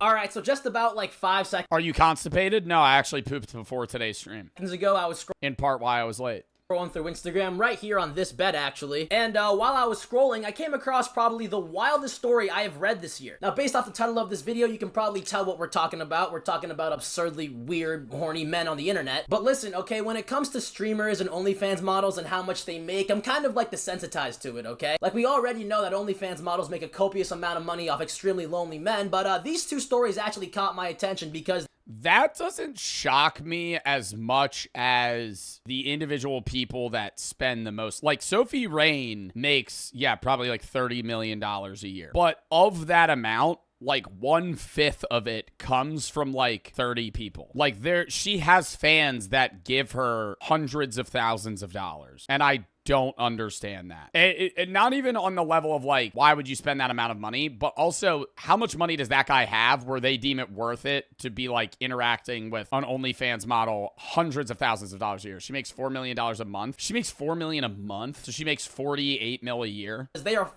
Alright, so just about like 5 seconds Are you constipated? No, I actually pooped before today's stream. ago, I was In part why I was late. scrolling through Instagram right here on this bed, actually. And while I was scrolling, I came across probably the wildest story I have read this year. Now, based off the title of this video, you can probably tell what we're talking about. We're talking about absurdly weird, horny men on the internet. But listen, okay, when it comes to streamers and OnlyFans models and how much they make, I'm kind of like desensitized to it, okay? Like, we already know that OnlyFans models make a copious amount of money off extremely lonely men, but these two stories actually caught my attention because that doesn't shock me as much as the individual people that spend the most. Like, Sophie Rain makes, yeah, probably like $30 million a year. But of that amount, like 1/5 of it comes from like 30 people. Like, she has fans that give her hundreds of thousands of dollars. And I don't understand that. It not even on the level of like, why would you spend that amount of money? But also, how much money does that guy have where they deem it worth it to be like interacting with an OnlyFans model hundreds of thousands of dollars a year? She makes $4 million a month. She makes $4 million a month. So she makes $48 million a year. they are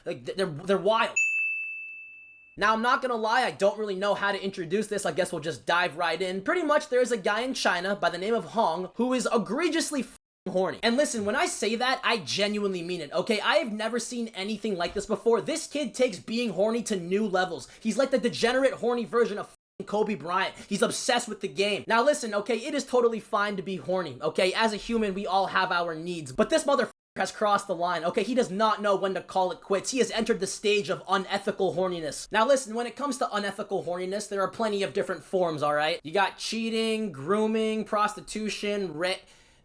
like, they're wild. Now, I'm not gonna lie, I don't really know how to introduce this. I guess we'll just dive right in. Pretty much, there's a guy in China by the name of Hong who is egregiously horny. And listen, when I say that, I genuinely mean it, okay? I have never seen anything like this before. This kid takes being horny to new levels. He's like the degenerate, horny version of Kobe Bryant. He's obsessed with the game. Now listen, okay, it is totally fine to be horny, okay? As a human, we all have our needs. But this motherfucker has crossed the line, okay? He does not know when to call it quits. He has entered the stage of unethical horniness. Now listen, when it comes to unethical horniness, there are plenty of different forms, alright? You got cheating, grooming, prostitution,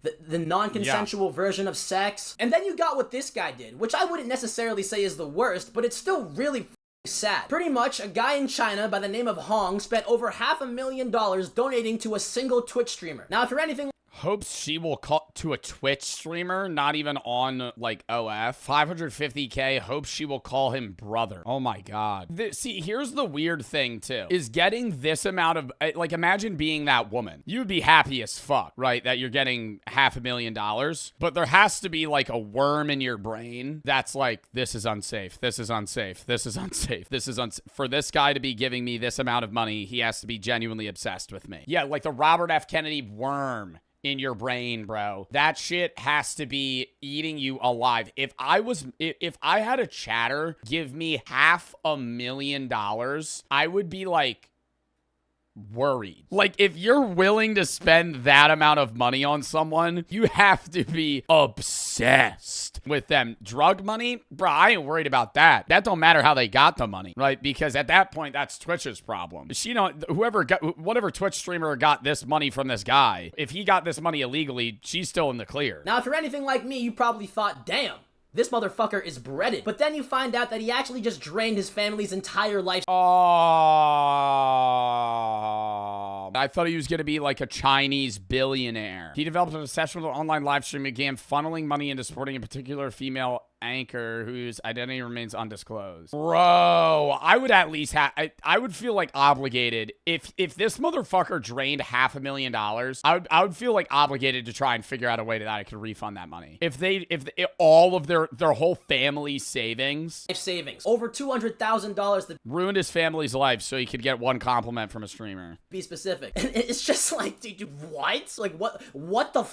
the non-consensual version of sex. And then you got what this guy did, which I wouldn't necessarily say is the worst, but it's still really sad. Pretty much, a guy in China by the name of Hong spent over $500,000 donating to a single Twitch streamer. Now, if you're anything Hopes she will call to a Twitch streamer, not even on like OF. 550K, hopes she will call him brother. Oh my God. See, here's the weird thing too, is getting this amount of, like, imagine being that woman. You would be happy as fuck, right? That you're getting $500,000, but there has to be like a worm in your brain that's like, this is unsafe. This is unsafe. This is unsafe. This is for this guy to be giving me this amount of money, he has to be genuinely obsessed with me. Yeah, like the Robert F. Kennedy worm in your brain, bro. That shit has to be eating you alive. If I had a chatter give me $500,000, I would be like worried. Like, if you're willing to spend that amount of money on someone, you have to be obsessed with them. Drug money, bro, I ain't worried about that. That don't matter how they got the money, right? Because at that point, that's Twitch's problem. Whatever Twitch streamer got this money from this guy, if he got this money illegally, she's still in the clear. Now, if you're anything like me, you probably thought, damn, this motherfucker is breaded. But then you find out that he actually just drained his family's entire life. Oh, I thought he was going to be like a Chinese billionaire. He developed an obsession with online live streaming, began funneling money into supporting a particular female anchor whose identity remains undisclosed. Bro, I would at least I would feel like obligated if this motherfucker drained $500,000. I would feel like obligated to try and figure out a way that I could refund that money. If all of their whole family savings, over $200,000 to ruined his family's life so he could get one compliment from a streamer. Be specific. And it's just like, dude, what? Like, what the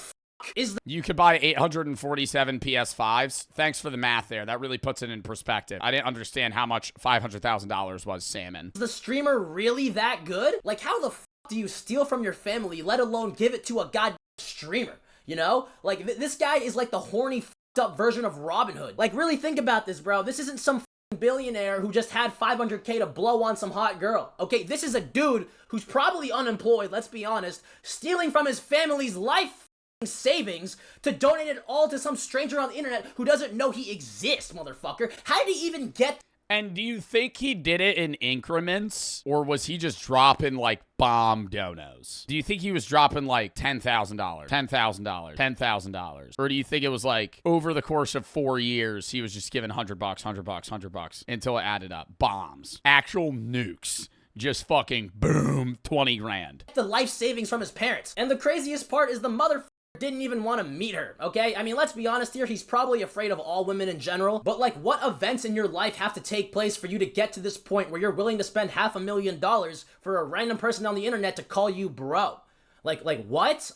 you could buy 847 PS5s. Thanks for the math there. That really puts it in perspective. I didn't understand how much $500,000 was, Salmon. Is the streamer really that good? Like, how the do you steal from your family, let alone give it to a goddamn streamer? You know? Like, this guy is like the horny, up version of Robin Hood. Like, really think about this, bro. This isn't some billionaire who just had $500K to blow on some hot girl. Okay, this is a dude who's probably unemployed, let's be honest, stealing from his family's life savings to donate it all to some stranger on the internet who doesn't know he exists, motherfucker. How did he even get? And do you think he did it in increments, or was he just dropping like bomb donos? Do you think he was dropping like $10,000, $10,000, $10,000? Or do you think it was like over the course of 4 years, he was just giving $100, $100, $100 until it added up? Bombs. Actual nukes. Just fucking boom, 20 grand. The life savings from his parents. And the craziest part is the motherfucker didn't even want to meet her, okay? I mean, let's be honest here, he's probably afraid of all women in general, but like, what events in your life have to take place for you to get to this point where you're willing to spend $500,000 for a random person on the internet to call you bro? Like what?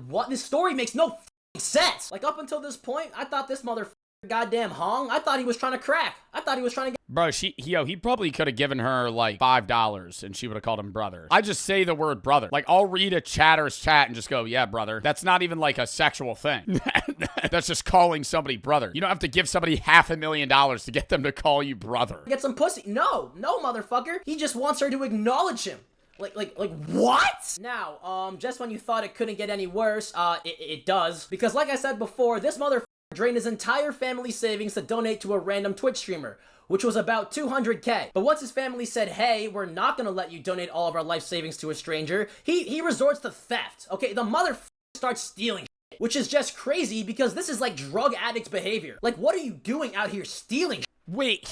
What? This story makes no sense. Like, up until this point, I thought this motherfucker goddamn Hong, I thought he was trying to crack. I thought he was trying to get... Bro, he probably could have given her like $5 and she would have called him brother. I just say the word brother. Like, I'll read a chatter's chat and just go, yeah, brother. That's not even like a sexual thing. That's just calling somebody brother. You don't have to give somebody $500,000 to get them to call you brother. Get some pussy. No, motherfucker. He just wants her to acknowledge him. Like what? Now, just when you thought it couldn't get any worse, it does. Because like I said before, this motherfucker drained his entire family savings to donate to a random Twitch streamer, which was about $200K. But once his family said, hey, we're not gonna let you donate all of our life savings to a stranger, he resorts to theft. Okay, the motherfucker starts stealing shit, which is just crazy because this is like drug addicts behavior. Like, what are you doing out here stealing shit? Wait,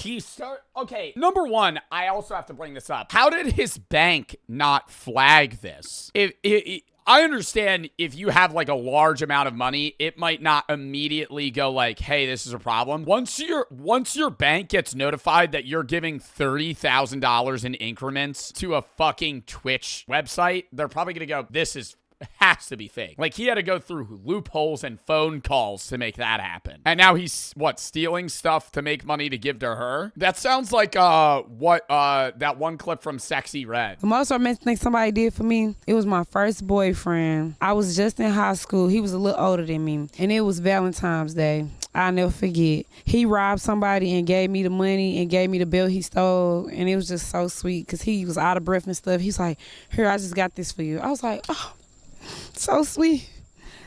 okay, number one, I also have to bring this up. How did his bank not flag this? I understand if you have like a large amount of money, it might not immediately go like, hey, this is a problem. Once your bank gets notified that you're giving $30,000 in increments to a fucking Twitch website, they're probably gonna go, this has to be fake. Like, he had to go through loopholes and phone calls to make that happen. And now he's, stealing stuff to make money to give to her? That sounds like, that one clip from Sexy Red. The most romantic thing somebody did for me, it was my first boyfriend. I was just in high school. He was a little older than me. And it was Valentine's Day. I'll never forget. He robbed somebody and gave me the money and gave me the bill he stole. And it was just so sweet because he was out of breath and stuff. He's like, here, I just got this for you. I was like, oh. So sweet.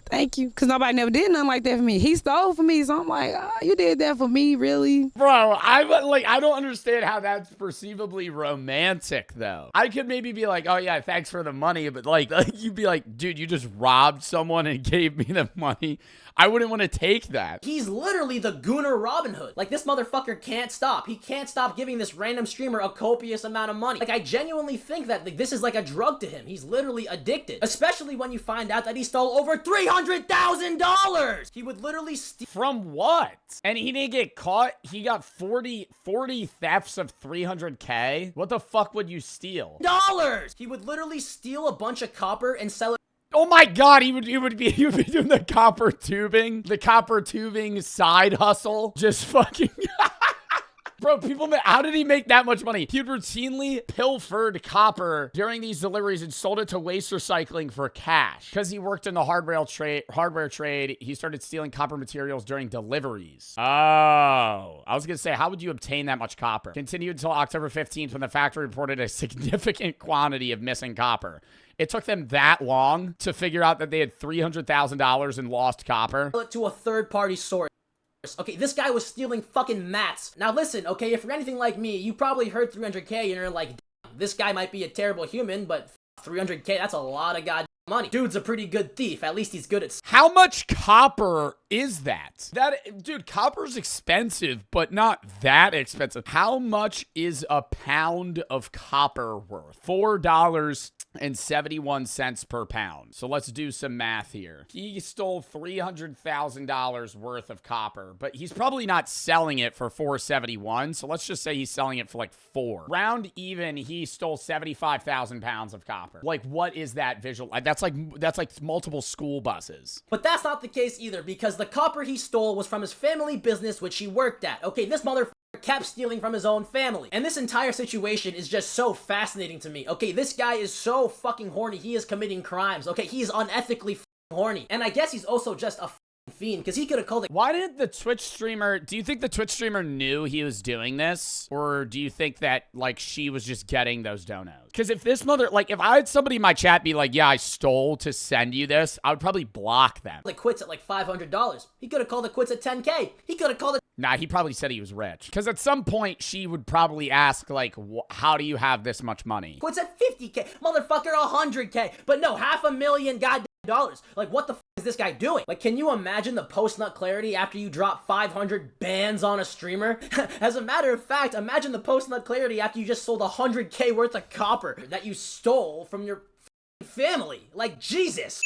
Thank you. Because nobody never did nothing like that for me. He stole for me. So I'm like, oh, you did that for me, really? Bro, I don't understand how that's perceivably romantic, though. I could maybe be like, oh, yeah, thanks for the money. But like you'd be like, dude, you just robbed someone and gave me the money. I wouldn't want to take that. He's literally the Gooner Robin Hood. Like, this motherfucker can't stop. He can't stop giving this random streamer a copious amount of money. Like, I genuinely think that this is like a drug to him. He's literally addicted. Especially when you find out that he stole over $300,000! He would literally steal... From what? And he didn't get caught? He got 40 thefts of $300K? What the fuck would you steal? Dollars! He would literally steal a bunch of copper and sell it... Oh my god, he would be doing the copper tubing side hustle. Just fucking Bro, how did he make that much money? He routinely pilfered copper during these deliveries and sold it to waste recycling for cash. Because he worked in the hardware trade, he started stealing copper materials during deliveries. Oh, I was gonna say, how would you obtain that much copper? Continued until October 15th when the factory reported a significant quantity of missing copper. It took them that long to figure out that they had $300,000 in lost copper. To a third-party source. Okay, this guy was stealing fucking mats. Now listen, okay, if you're anything like me, you probably heard 300K and you're like, damn, this guy might be a terrible human, but 300K, that's a lot of goddamn money. Dude's a pretty good thief. At least he's good at... How much copper is that? Dude, copper's expensive, but not that expensive. How much is a pound of copper worth? $4.71 per pound. So let's do some math here. He stole $300,000 worth of copper, but he's probably not selling it for $4.71. So let's just say he's selling it for like $4. Round even, he stole 75,000 pounds of copper. Like, what is that visual? That's like multiple school buses. But that's not the case either, because the copper he stole was from his family business, which he worked at. Okay, this motherfucker kept stealing from his own family. And this entire situation is just so fascinating to me. Okay, this guy is so fucking horny. He is committing crimes. Okay, he is unethically horny. And I guess he's also just a fiend, because he could have called it... Why did the Twitch streamer... Do you think the Twitch streamer knew he was doing this? Or do you think that, like, she was just getting those donos? Because if this if I had somebody in my chat be like, yeah, I stole to send you this, I would probably block them. Like, quits at like $500. He could have called it quits at 10K. He could have called it... Nah, he probably said he was rich. Because at some point, she would probably ask, like, how do you have this much money? Quits at 50K. Motherfucker, 100K. But no, $500,000 goddamn dollars. Like, what the is this guy doing? Like, can you imagine the post-nut clarity after you drop 500 bans on a streamer? As a matter of fact, imagine the post-nut clarity after you just sold 100K worth of copper that you stole from your family. Like, Jesus.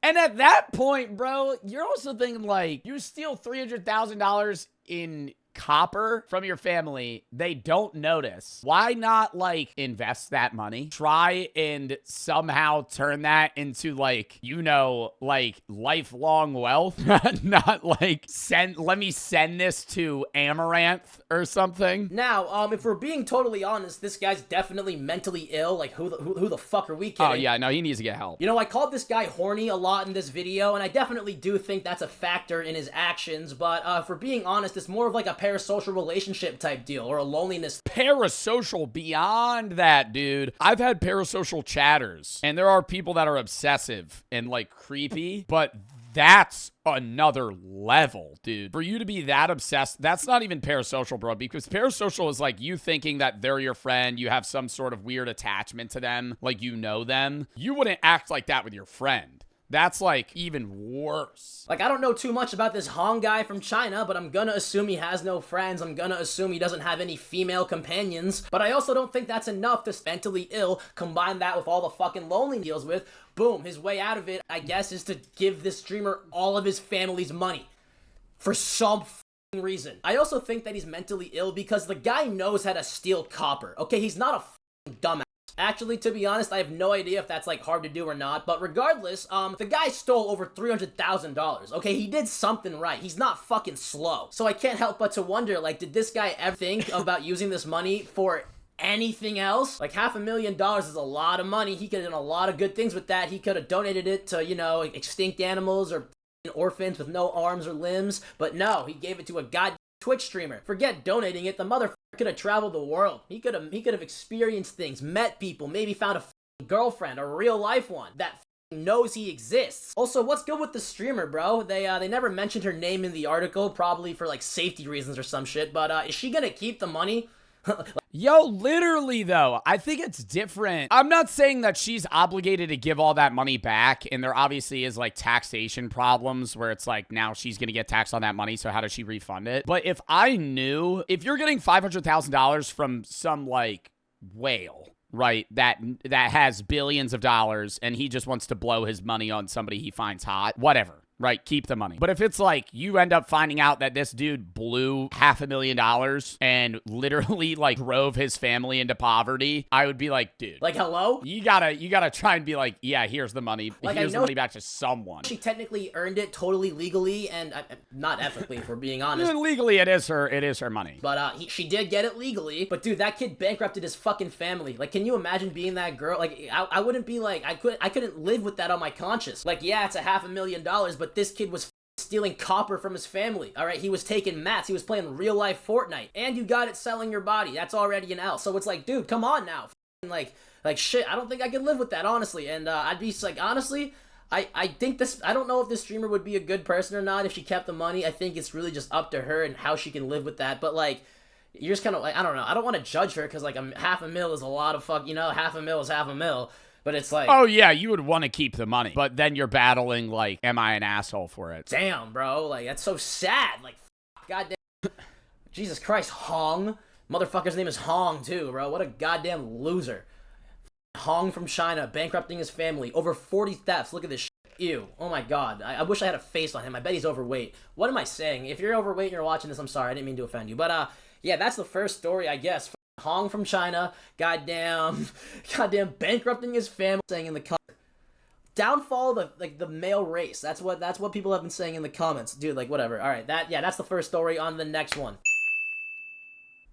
And at that point, bro, you're also thinking like, you steal $300,000 in copper from your family, they don't notice. Why not like invest that money? Try and somehow turn that into like, like lifelong wealth. Not like let me send this to Amaranth or something. Now, if we're being totally honest, this guy's definitely mentally ill. Like, who the fuck are we kidding? Oh yeah, no, he needs to get help. You know, I called this guy horny a lot in this video, and I definitely do think that's a factor in his actions, but if we're being honest, it's more of like a parasocial relationship type deal, or a loneliness. Parasocial beyond that, dude. I've had parasocial chatters, and there are people that are obsessive and like creepy, but that's another level, dude. For you to be that obsessed, that's not even parasocial, bro, because parasocial is like you thinking that they're your friend, you have some sort of weird attachment to them, like you know them. You wouldn't act like that with your friend. That's like even worse. Like, I don't know too much about this Hong guy from China, but I'm gonna assume he has no friends. I'm gonna assume he doesn't have any female companions. But I also don't think that's enough to mentally ill. Combine that with all the fucking lonely he deals with. Boom, his way out of it, I guess, is to give this streamer all of his family's money. For some reason. I also think that he's mentally ill because the guy knows how to steal copper. Okay, he's not a dumbass. Actually, to be honest, I have no idea if that's, like, hard to do or not, but regardless, the guy stole over $300,000, okay? He did something right. He's not fucking slow. So I can't help but to wonder, like, did this guy ever think about using this money for anything else? Like, $500,000 is a lot of money. He could have done a lot of good things with that. He could have donated it to, you know, extinct animals or orphans with no arms or limbs, but no, he gave it to a goddamn Twitch streamer. Forget donating it, the motherfucker could have traveled the world. He could have experienced things, met people, maybe found a girlfriend, a real life one that knows he exists. Also, what's good with the streamer, bro? They never mentioned her name in the article, probably for like safety reasons or some shit, but is she gonna keep the money? Yo, literally though, I think it's different. I'm not saying that she's obligated to give all that money back, and there obviously is like taxation problems where it's like now she's gonna get taxed on that money, so how does she refund it? But if you're getting $500,000 from some like whale, right, that has billions of dollars and he just wants to blow his money on somebody he finds hot, whatever. Right, keep the money. But if it's like you end up finding out that this dude blew $500,000 and literally like drove his family into poverty, I would be like, dude, like, hello? You gotta try and be like, yeah, here's the money. Like, here's the money back to someone. She technically earned it totally legally and not ethically, if we're being honest. Legally, it is her money. But she did get it legally. But dude, that kid bankrupted his fucking family. Like, can you imagine being that girl? Like, I wouldn't be like, I couldn't live with that on my conscience. Like, yeah, it's $500,000, but this kid was stealing copper from his family. All right, he was taking mats. He was playing real life Fortnite, and you got it selling your body. That's already an L. So it's like, dude, come on now. Like shit. I don't think I could live with that, honestly. And I'd be like, honestly, I think this. I don't know if this streamer would be a good person or not if she kept the money. I think it's really just up to her and how she can live with that. But like, you're just kind of like, I don't know. I don't want to judge her because like $500,000 is a lot of fuck. You know, $500,000 is $500,000. But it's like, oh yeah, you would want to keep the money, but then you're battling like, am I an asshole for it? Damn, bro, like that's so sad. Like, goddamn, Jesus Christ, Hong, motherfucker's name is Hong too, bro. What a goddamn loser. Hong from China, bankrupting his family, over 40 thefts. Look at this shit. Ew. Oh my god. I wish I had a face on him. I bet he's overweight. What am I saying? If you're overweight and you're watching this, I'm sorry. I didn't mean to offend you. But yeah, that's the first story, I guess. Hong from China, goddamn bankrupting his family, saying in the comments. Downfall of the male race. That's what people have been saying in the comments, dude. Like, whatever. All right, that's the first story. On the next one.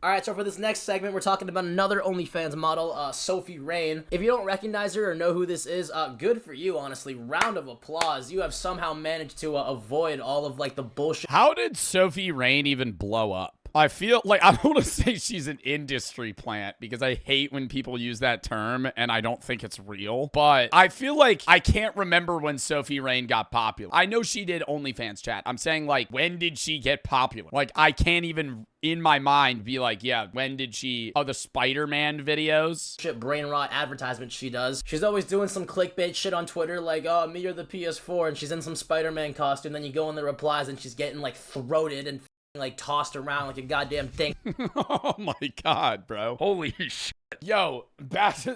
All right, so for this next segment, we're talking about another OnlyFans model, Sophie Rain. If you don't recognize her or know who this is, good for you, honestly. Round of applause. You have somehow managed to avoid all of like the bullshit. How did Sophie Rain even blow up? I feel like, I don't want to say she's an industry plant because I hate when people use that term and I don't think it's real, but I feel like I can't remember when Sophie Rain got popular. I know she did OnlyFans chat. I'm saying like, when did she get popular? Like, I can't even in my mind be like, yeah, when did she, the Spider-Man videos? Shit, brain rot advertisement she does. She's always doing some clickbait shit on Twitter like, oh, me or the PS4, and she's in some Spider-Man costume, then you go in the replies and she's getting like throated and like tossed around like a goddamn thing. Oh my God, bro. Holy shit. Yo,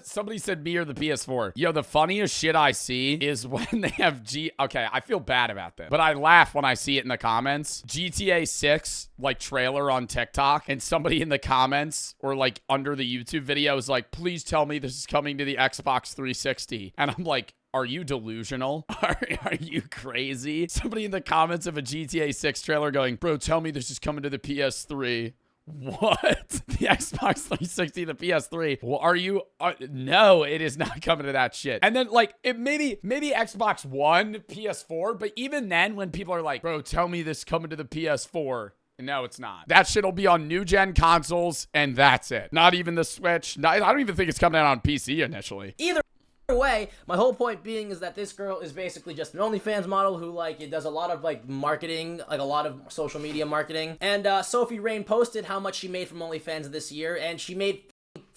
somebody said me or the PS4. Yo, the funniest shit I see is when they have okay, I feel bad about this, but I laugh when I see it in the comments. GTA 6, like, trailer on TikTok, and somebody in the comments or, like, under the YouTube video is like, please tell me this is coming to the Xbox 360. And I'm like, are you delusional? Are you crazy? Somebody in the comments of a GTA 6 trailer going, bro, tell me this is coming to the PS3. What? The Xbox 360, the PS3? Well, are you? No, it is not coming to that shit. And then, like, it maybe Xbox One, PS4, but even then, when people are like, bro, tell me this coming to the PS4. No, it's not. That shit'll be on new gen consoles, and that's it. Not even the Switch. I don't even think it's coming out on PC initially. Either way, my whole point being is that this girl is basically just an OnlyFans model who, like, it does a lot of, like, marketing, like a lot of social media marketing. And Sophie Rain posted how much she made from OnlyFans this year, and she made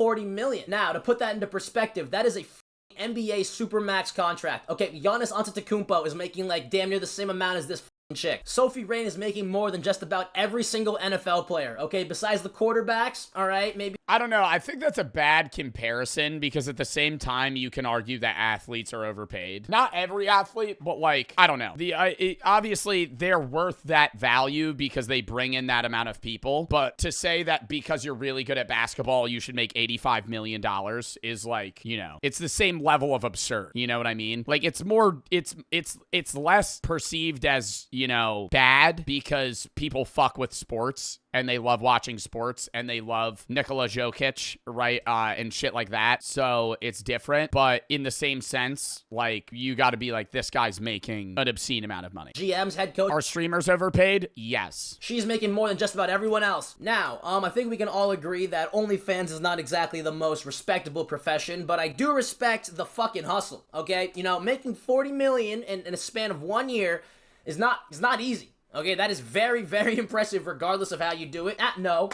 $40 million. Now, to put that into perspective, that is a NBA Supermax contract. Okay, Giannis Antetokounmpo is making, like, damn near the same amount as this chick. Sophie Rain is making more than just about every single NFL player, okay? Besides the quarterbacks, all right? Maybe. I don't know. I think that's a bad comparison because at the same time, you can argue that athletes are overpaid. Not every athlete, but, like, I don't know. Obviously, they're worth that value because they bring in that amount of people. But to say that because you're really good at basketball, you should make $85 million is, like, you know, it's the same level of absurd. You know what I mean? Like, it's more, it's less perceived as, you know, bad because people fuck with sports and they love watching sports and they love Nikola Jokic, right? And shit like that. So it's different, but in the same sense, like, you got to be like, this guy's making an obscene amount of money. GM's head coach. Are streamers overpaid? Yes. She's making more than just about everyone else. Now, I think we can all agree that OnlyFans is not exactly the most respectable profession, but I do respect the fucking hustle, okay? You know, making $40 million in a span of 1 year is not easy. Okay, that is very, very impressive regardless of how you do it. No.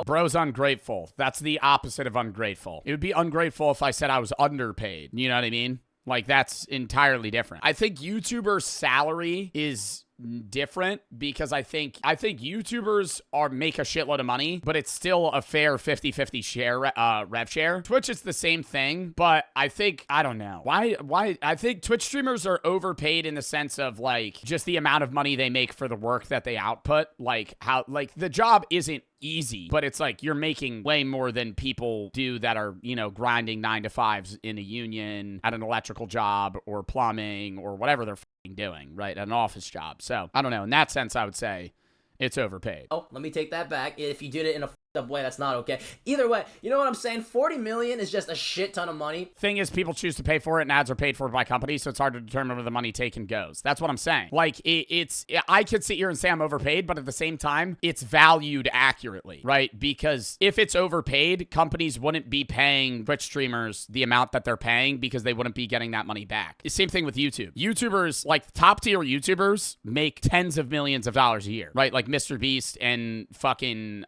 Bro's ungrateful. That's the opposite of ungrateful. It would be ungrateful if I said I was underpaid. You know what I mean? Like, that's entirely different. I think YouTubers' salary is different because I think YouTubers make a shitload of money, but it's still a fair 50-50 share, rev share. Twitch is the same thing, but I don't know. Why? I think Twitch streamers are overpaid in the sense of, like, just the amount of money they make for the work that they output. Like, how, like, the job isn't easy, but it's like you're making way more than people do that are, you know, grinding 9 to 5s in a union at an electrical job or plumbing or whatever they're doing, right? At an office job. So I don't know. In that sense, I would say it's overpaid. Oh, let me take that back. If you did it in a up way, that's not okay. Either way, you know what I'm saying? $40 million is just a shit ton of money. Thing is, people choose to pay for it, and ads are paid for by companies, so it's hard to determine where the money taken goes. That's what I'm saying. Like, I could sit here and say I'm overpaid, but at the same time, it's valued accurately, right? Because if it's overpaid, companies wouldn't be paying Twitch streamers the amount that they're paying because they wouldn't be getting that money back. The same thing with YouTube. YouTubers, like top tier YouTubers, make tens of millions of dollars a year, right? Like Mr. Beast and fucking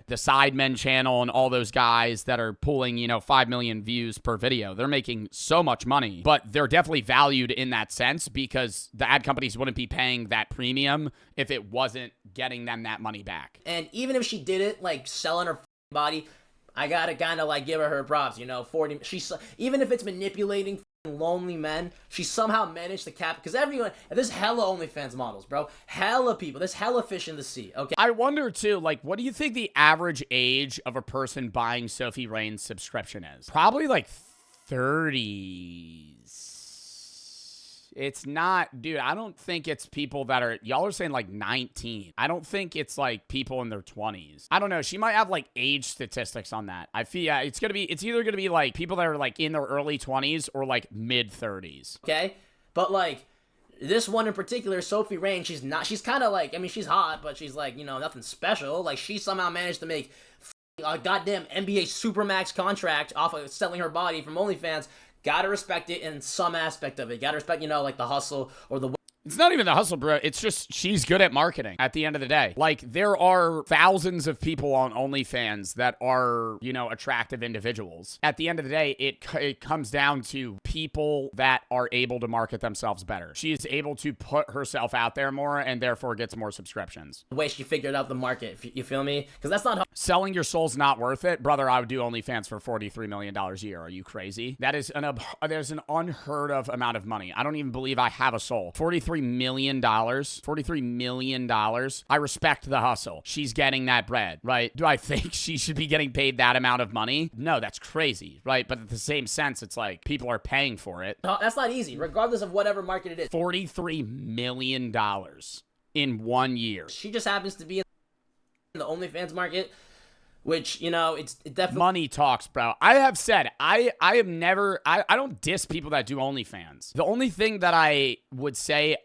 the Sidemen channel and all those guys that are pulling, you know, 5 million views per video. They're making so much money, but they're definitely valued in that sense because the ad companies wouldn't be paying that premium if it wasn't getting them that money back. And even if she did it, like, selling her body, I gotta kind of, like, give her props, you know. Even if it's manipulating lonely men, she somehow managed to cap, because there's hella OnlyFans models, bro. Hella people. There's hella fish in the sea, okay? I wonder, too, like, what do you think the average age of a person buying Sophie Rain's subscription is? Probably, like, 30s. It's not, dude, I don't think it's people that are, y'all are saying like 19. I don't think it's like people in their 20s. I don't know. She might have like age statistics on that. I feel, yeah, it's either going to be like people that are like in their early 20s or like mid 30s. Okay. But like this one in particular, Sophie Rain, she's kind of like, I mean, she's hot, but she's like, you know, nothing special. Like she somehow managed to make a goddamn NBA Supermax contract off of selling her body from OnlyFans. Gotta respect it in some aspect of it. Gotta respect, you know, like the hustle or the... It's not even the hustle, bro. It's just she's good at marketing at the end of the day. Like, there are thousands of people on OnlyFans that are, you know, attractive individuals. At the end of the day, it comes down to people that are able to market themselves better. She is able to put herself out there more and therefore gets more subscriptions. The way she figured out the market, you feel me? Because that's not how Selling your soul's not worth it. Brother, I would do OnlyFans for $43 million a year. Are you crazy? There's an unheard of amount of money. I don't even believe I have a soul. $43 million. $43 million. I respect the hustle. She's getting that bread, right? Do I think she should be getting paid that amount of money? No, that's crazy, right? But at the same sense, it's like people are paying for it. that's not easy, regardless of whatever market it is. $43 million in 1 year. She just happens to be in the OnlyFans market, which, you know, it definitely... Money talks, bro. I have said, I don't diss people that do OnlyFans. The only thing that I would say,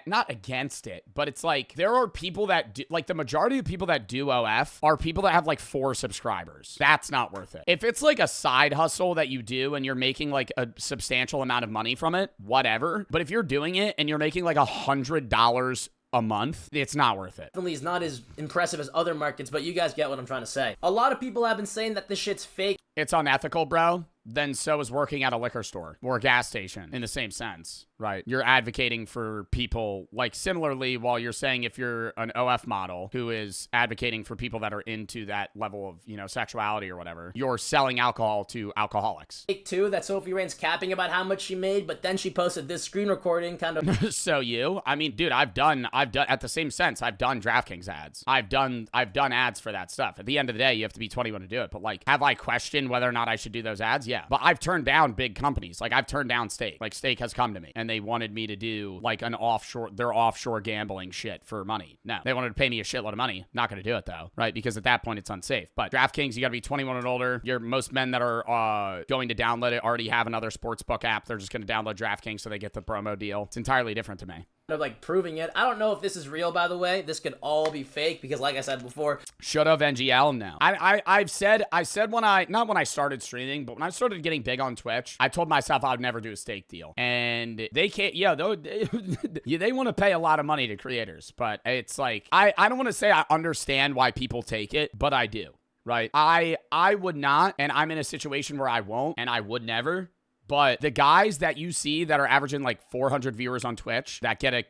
not against it, but it's like, there are people that do, like, the majority of people that do OF are people that have like 4 subscribers. That's not worth it. If it's like a side hustle that you do and you're making like a substantial amount of money from it, whatever. But if you're doing it and you're making like $100 a month, it's not worth it. Definitely is not as impressive as other markets, but you guys get what I'm trying to say. A lot of people have been saying that this shit's fake. It's unethical, bro. Then so is working at a liquor store or a gas station in the same sense, right? You're advocating for people, like, similarly, while you're saying if you're an OF model who is advocating for people that are into that level of, you know, sexuality or whatever, you're selling alcohol to alcoholics. Fake too, that Sophie Rain's capping about how much she made, but then she posted this screen recording kind of... So I mean, dude, I've done, at the same sense, I've done DraftKings ads. I've done ads for that stuff. At the end of the day, you have to be 21 to do it. But like, have I questioned whether or not I should do those ads? Yeah. But I've turned down big companies. Like, I've turned down Stake. Like, Stake has come to me and they wanted me to do like their offshore gambling shit for money. No, they wanted to pay me a shitload of money. Not going to do it though, right? Because at that point it's unsafe. But DraftKings, you got to be 21 and older. Most men that are going to download it already have another sportsbook app. They're just going to download DraftKings so they get the promo deal. It's entirely different to me. Of like proving it. I don't know if this is real, by the way. This could all be fake because, like I said before, should have NGL now. I said not when I started streaming, but when I started getting big on Twitch, I told myself I would never do a stake deal, and they can't. Yeah, they want to pay a lot of money to creators, but it's like I don't want to say I understand why people take it, but I do. Right? I would not, and I'm in a situation where I won't, and I would never. But the guys that you see that are averaging like 400 viewers on Twitch that get a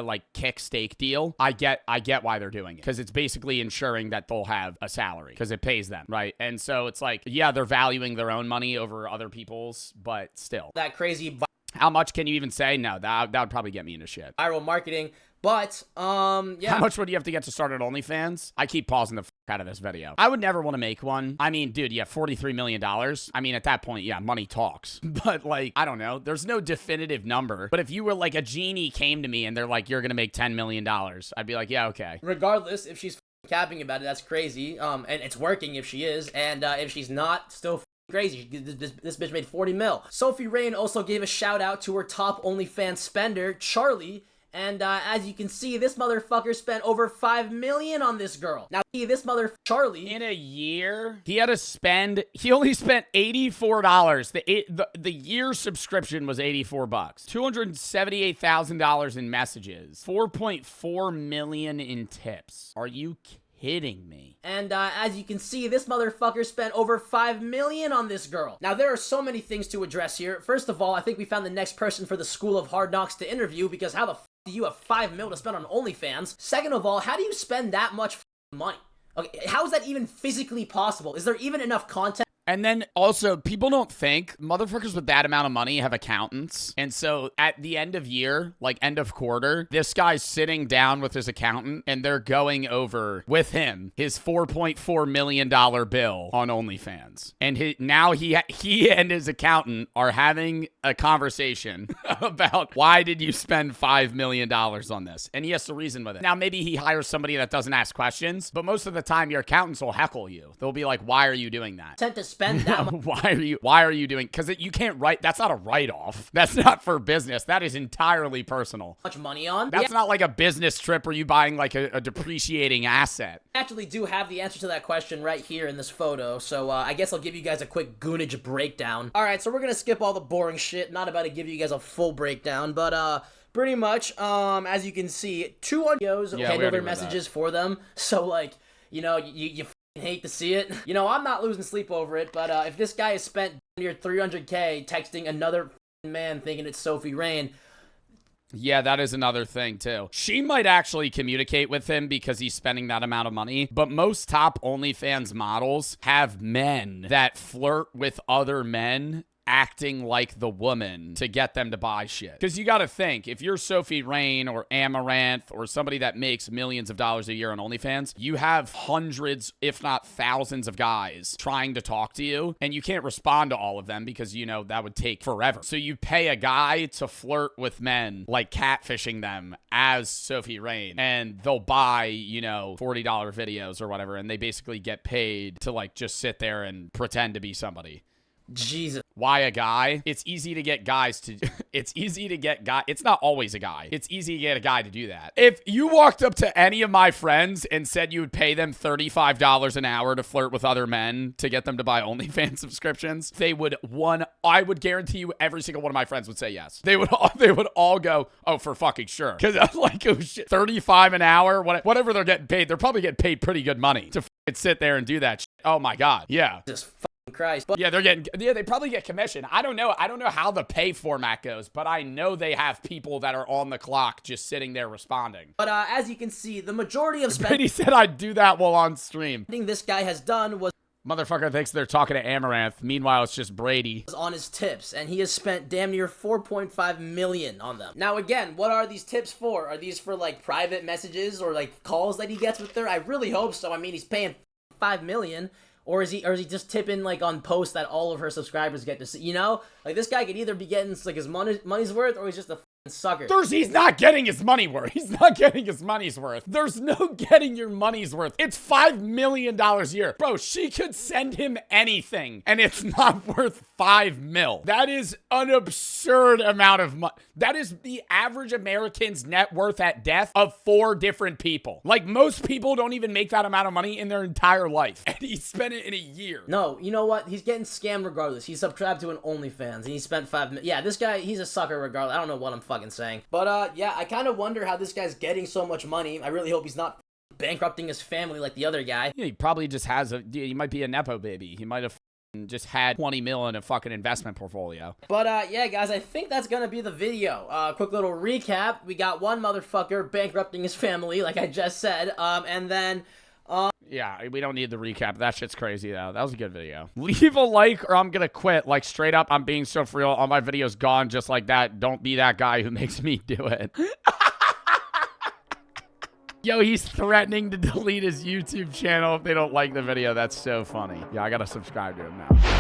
like kick stake deal, I get why they're doing it, because it's basically ensuring that they'll have a salary because it pays them, right? And so it's like, yeah, they're valuing their own money over other people's, but still. That crazy how much can you even say? No, that would probably get me into shit. Viral marketing. But, yeah. How much would you have to get to start at OnlyFans? I keep pausing the out of this video. I would never want to make one. I mean, dude, yeah, $43 million. I mean, at that point, yeah, money talks. But like, I don't know. There's no definitive number. But if you were like a genie came to me and they're like, you're going to make $10 million, I'd be like, yeah, okay. Regardless, if she's capping about it, that's crazy. And it's working if she is. And if she's not, still crazy. This bitch made 40 mil. Sophie Rain also gave a shout out to her top OnlyFans spender, Charlie. And as you can see, this motherfucker spent over $5 million on this girl. Now, this Charlie, in a year, he only spent $84. The year subscription was $84. $278,000 in messages. $4.4 million in tips. Are you kidding me? And as you can see, this motherfucker spent over $5 million on this girl. Now, there are so many things to address here. First of all, I think we found the next person for the School of Hard Knocks to interview, because how the do you have $5 million to spend on OnlyFans? Second of all, how do you spend that much money? Okay, how is that even physically possible? Is there even enough content? And then also, people don't think motherfuckers with that amount of money have accountants. And so at the end of year, like end of quarter, this guy's sitting down with his accountant and they're going over with him his $4.4 million bill on OnlyFans. And he and his accountant are having a conversation about why did you spend $5 million on this? And he has to reason with it. Now, maybe he hires somebody that doesn't ask questions, but most of the time your accountants will heckle you. They'll be like, why are you doing that? Spend that much. Why are you doing? Because you can't write. That's not a write-off. That's not for business. That is entirely personal. Much money on? That's not like a business trip where you buying like a depreciating asset. I actually do have the answer to that question right here in this photo, so I guess I'll give you guys a quick goonage breakdown. All right, so we're gonna skip all the boring shit. Not about to give you guys a full breakdown, but pretty much, as you can see, 200 videos handle their messages for them. So, like, you know, you hate to see it. You know, I'm not losing sleep over it, but if this guy has spent near 300K texting another man thinking it's Sophie Rain. Yeah, that is another thing, too. She might actually communicate with him because he's spending that amount of money, but most top OnlyFans models have men that flirt with other men acting like the woman to get them to buy shit. Because you got to think, if you're Sophie Rain or Amaranth or somebody that makes millions of dollars a year on OnlyFans, you have hundreds, if not thousands of guys trying to talk to you, and you can't respond to all of them because, you know, that would take forever. So you pay a guy to flirt with men, like catfishing them as Sophie Rain, and they'll buy, you know, $40 videos or whatever, and they basically get paid to, like, just sit there and pretend to be somebody. Jesus. Why a guy? It's easy to get guys to it's not always a guy. It's easy to get a guy to do that. If you walked up to any of my friends and said you would pay them $35 an hour to flirt with other men to get them to buy OnlyFans subscriptions, I would guarantee you every single one of my friends would say yes. They would all go, "Oh, for fucking sure." Cuz I'm like, "Oh shit, 35 an hour, whatever they're getting paid, they're probably getting paid pretty good money to sit there and do that shit." Oh my god. Yeah. Just Christ. But yeah, they probably get commission. I don't know how the pay format goes, but I know they have people that are on the clock just sitting there responding. But as you can see, the majority of spending he said I'd do that while on stream. This guy has done was Motherfucker thinks they're talking to Amaranth. Meanwhile, it's just Brady. On his tips, and he has spent damn near 4.5 million on them. Now, again, what are these tips for? Are these for, like, private messages or, like, calls that he gets with her? I really hope so. I mean, he's paying 5 million. Or is he just tipping, like, on posts that all of her subscribers get to see? You know? Like, this guy could either be getting, like, his money's worth, or he's just a sucker. He's not getting his money worth. He's not getting his money's worth. There's no getting your money's worth. It's $5 million a year. Bro, she could send him anything, and it's not worth 5 mil. That is an absurd amount of money. That is the average American's net worth at death of 4 different people. Like, most people don't even make that amount of money in their entire life, and he spent it in a year. No, you know what? He's getting scammed regardless. He's subscribed to an OnlyFans, and he spent 5 million. Yeah, this guy, he's a sucker regardless. I don't know what I'm fucking saying. But, yeah, I kind of wonder how this guy's getting so much money. I really hope he's not bankrupting his family like the other guy. Yeah, he probably just has he might be a Nepo baby. He might have just had 20 mil in a fucking investment portfolio. But, yeah, guys, I think that's gonna be the video. Quick little recap. We got one motherfucker bankrupting his family, like I just said, and then... Yeah, we don't need the recap. That shit's crazy, though. That was a good video. Leave a like or I'm gonna quit. Like, straight up, I'm being so for real. All my videos gone just like that. Don't be that guy who makes me do it. Yo, he's threatening to delete his YouTube channel if they don't like the video. That's so funny. Yeah, I gotta subscribe to him now.